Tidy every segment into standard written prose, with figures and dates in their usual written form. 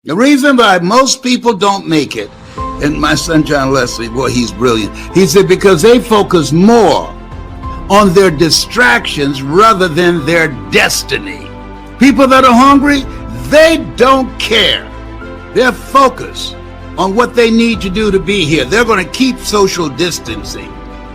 The reason why most people don't make it, and my son John Leslie, boy, he's brilliant. He said because they focus more on their distractions rather than their destiny. People that are hungry, they don't care. They're focused on what they need to do to be here. They're going to keep social distancing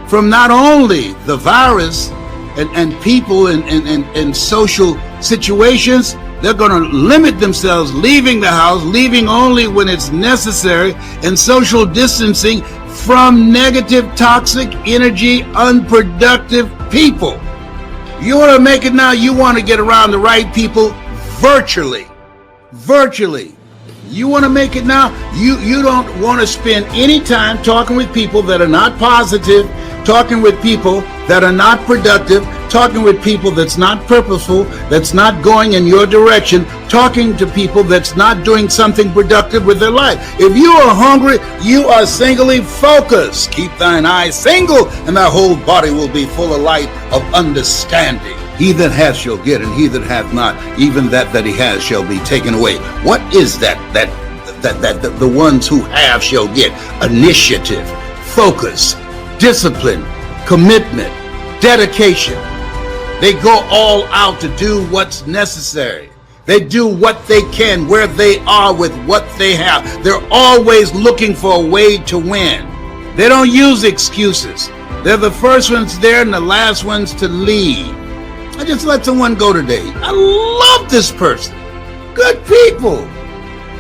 from not only the virus and people and social situations. They're going to limit themselves, leaving the house, leaving only when it's necessary, and social distancing from negative, toxic energy, unproductive people. You want to make it now, you want to get around the right people virtually. Virtually. You want to make it now, you don't want to spend any time talking with people that are not positive, talking with people that are not productive, talking with people that's not purposeful, that's not going in your direction, talking to people that's not doing something productive with their life. If you are hungry, you are singly focused. Keep thine eyes single, and thy whole body will be full of light of understanding. He that hath shall get, and he that hath not, even that he has shall be taken away. What is that the ones who have shall get? Initiative, focus, discipline, commitment, dedication. They go all out to do what's necessary. They do what they can where they are with what they have. They're always looking for a way to win. They don't use excuses. They're the first ones there and the last ones to leave. I just let someone go today. I love this person. Good people,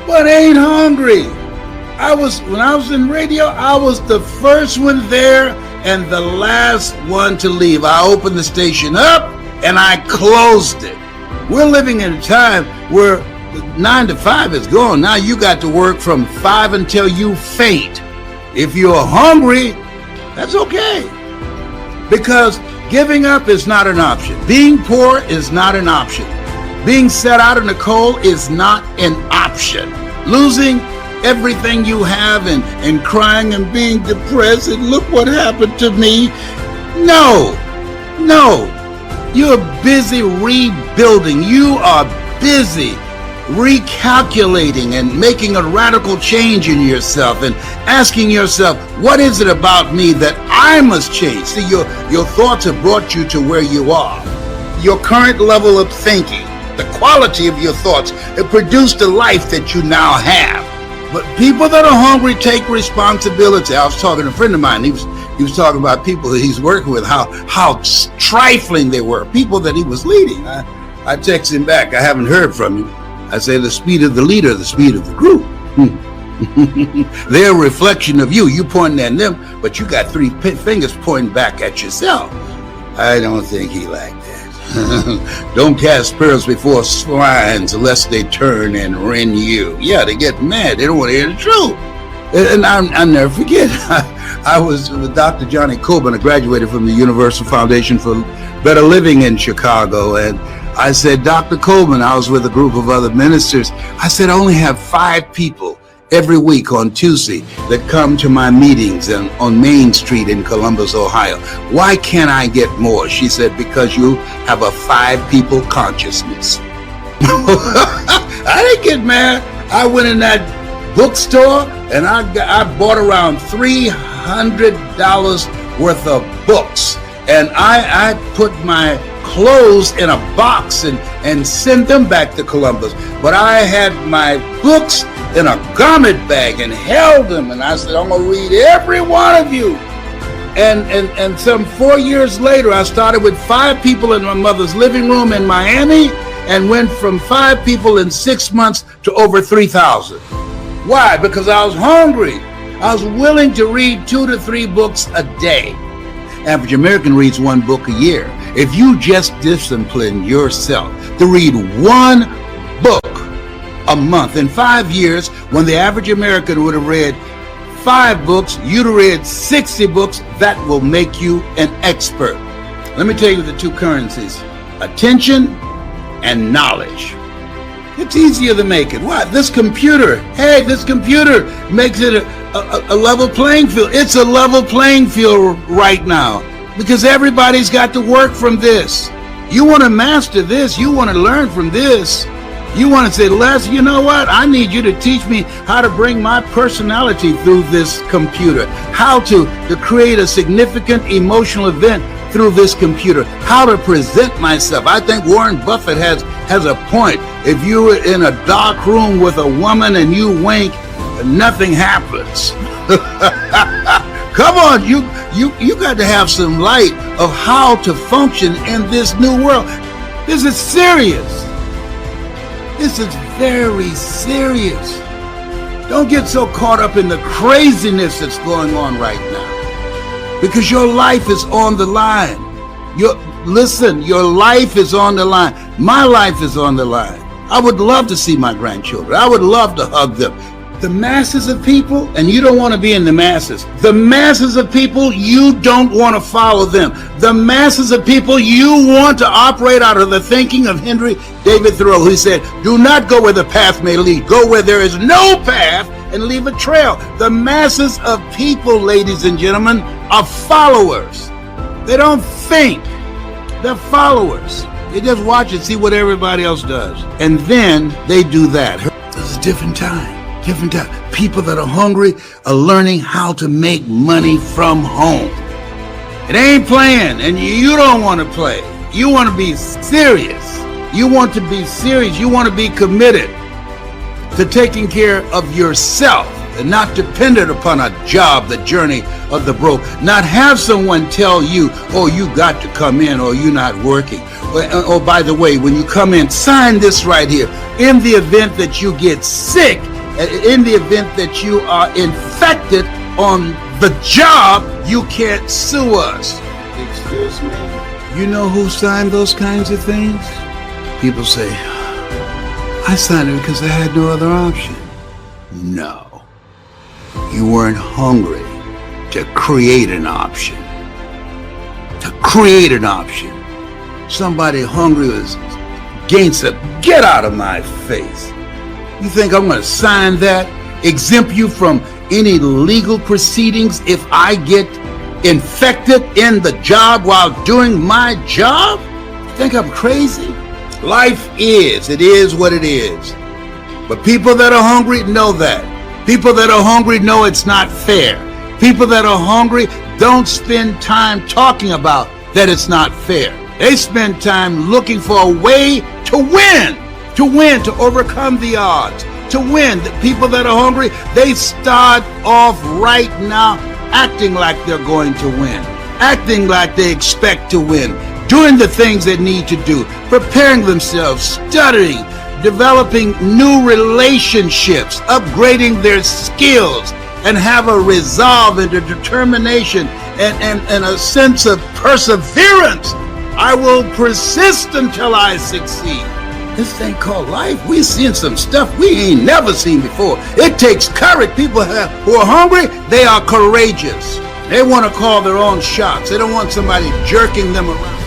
but ain't hungry. When I was in radio, I was the first one there and the last one to leave. I opened the station up and I closed it. We're living in a time where 9 to 5 is gone. Now you got to work from 5 until you faint. If you're hungry, that's okay. Because giving up is not an option. Being poor is not an option. Being set out in the cold is not an option. Losing everything you have and crying and being depressed and look what happened to me. No. You're busy rebuilding. You are busy recalculating and making a radical change in yourself and asking yourself, what is it about me that I must change? See, your thoughts have brought you to where you are. Your current level of thinking, the quality of your thoughts, have produced the life that you now have. But people that are hungry take responsibility. I was talking to a friend of mine. He was talking about people that he's working with, how trifling they were, people that he was leading. I texted him back. I haven't heard from him. I say the speed of the leader, the speed of the group. They're a reflection of you. You pointing at them, but you got 3 fingers pointing back at yourself. I don't think he liked that. Don't cast pearls before swines unless they turn and rend you. Yeah, they get mad. They don't want to hear the truth. And I'll never forget, I was with Dr. Johnny Coben. I graduated from the Universal Foundation for Better Living in Chicago. And I said, Dr. Coben, I was with a group of other ministers. I said, I only have 5 people every week on Tuesday that come to my meetings on Main Street in Columbus, Ohio. Why can't I get more? She said, because you have a 5 people consciousness. I didn't get mad. I went in that bookstore and I bought around $300 worth of books. And I put my clothes in a box and sent them back to Columbus. But I had my books in a garment bag and held them. And I said, I'm going to read every one of you. And some 4 years later, I started with 5 people in my mother's living room in Miami and went from 5 people in 6 months to over 3,000. Why? Because I was hungry. I was willing to read 2 to 3 books a day. Average American reads 1 book a year. If you just discipline yourself to read 1 book a month, in 5 years, when the average American would have read 5 books, you'd have read 60 books. That will make you an expert. Let me tell you the 2 currencies: attention and knowledge. It's easier to make it. Why? This computer makes it a level playing field. It's a level playing field right now because everybody's got to work from this. You want to master this. You want to learn from this. You want to say, Les, you know what? I need you to teach me how to bring my personality through this computer, how to create a significant emotional event through this computer, how to present myself. I think Warren Buffett has a point. If you were in a dark room with a woman and you wink, nothing happens. Come on, you got to have some light of how to function in this new world. This is serious. This is very serious. Don't get so caught up in the craziness that's going on right now, because your life is on the line. Listen, your life is on the line. My life is on the line. I would love to see my grandchildren. I would love to hug them. The masses of people, and you don't want to be in the masses. The masses of people, you don't want to follow them. The masses of people, you want to operate out of the thinking of Henry David Thoreau, who said, do not go where the path may lead. Go where there is no path and leave a trail. The masses of people, ladies and gentlemen, are followers. They don't think. They're followers. They just watch and see what everybody else does. And then they do that. It's a different time. Different time. People that are hungry are learning how to make money from home. It ain't playing, and you don't want to play. You want to be serious. You want to be serious. You want to be committed to taking care of yourself and not dependent upon a job, the journey of the broke. Not have someone tell you, oh, you got to come in or you're not working. Oh, by the way, when you come in, sign this right here. In the event that you get sick, in the event that you are infected on the job, you can't sue us. Excuse me? You know who signed those kinds of things? People say, I signed it because I had no other option. No. You weren't hungry to create an option. To create an option. Somebody hungry was against it. Get out of my face. You think I'm going to sign that, exempt you from any legal proceedings if I get infected in the job while doing my job? You think I'm crazy? Life it is what it is. But people that are hungry know that. People that are hungry know it's not fair. People that are hungry don't spend time talking about that it's not fair. They spend time looking for a way to win. To overcome the odds, to win. The people that are hungry, they start off right now acting like they're going to win, acting like they expect to win, doing the things they need to do, preparing themselves, studying, developing new relationships, upgrading their skills, and have a resolve and a determination and a sense of perseverance. I will persist until I succeed. This thing called life, we seeing some stuff we ain't never seen before. It takes courage. People who are hungry, they are courageous. They want to call their own shots. They don't want somebody jerking them around.